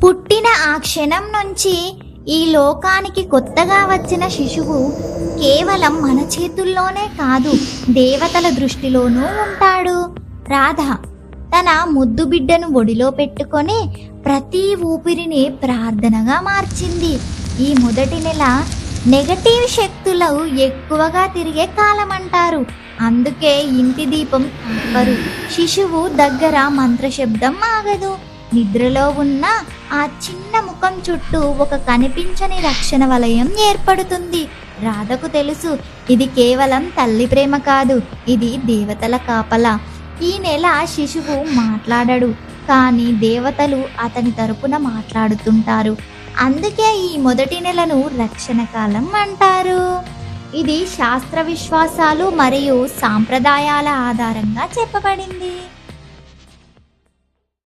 పుట్టిన ఆ క్షణం నుంచి ఈ లోకానికి కొత్తగా వచ్చిన శిశువు కేవలం మన చేతుల్లోనే కాదు, దేవతల దృష్టిలోనూ ఉంటాడు. రాధ తన ముద్దు బిడ్డను ఒడిలో పెట్టుకొని ప్రతి ఊపిరిని ప్రార్థనగా మార్చింది. ఈ మొదటి నెల నెగటివ్ శక్తులు ఎక్కువగా తిరిగే కాలం అంటారు. అందుకే ఇంటి దీపం ఆపరు, శిశువు దగ్గర మంత్రశబ్దం ఆగదు. నిద్రలో ఉన్న ఆ చిన్న ముఖం చుట్టూ ఒక కనిపించని రక్షణ వలయం ఏర్పడుతుంది. రాధకు తెలుసు, ఇది కేవలం తల్లి ప్రేమ కాదు, ఇది దేవతల కాపలా. ఈ నెల శిశువు మాట్లాడడు, కానీ దేవతలు అతని తరపున మాట్లాడుతుంటారు. అందుకే ఈ మొదటి నెలను రక్షణ కాలం అంటారు. ఇది శాస్త్ర విశ్వాసాలు మరియు సాంప్రదాయాల ఆధారంగా చెప్పబడింది.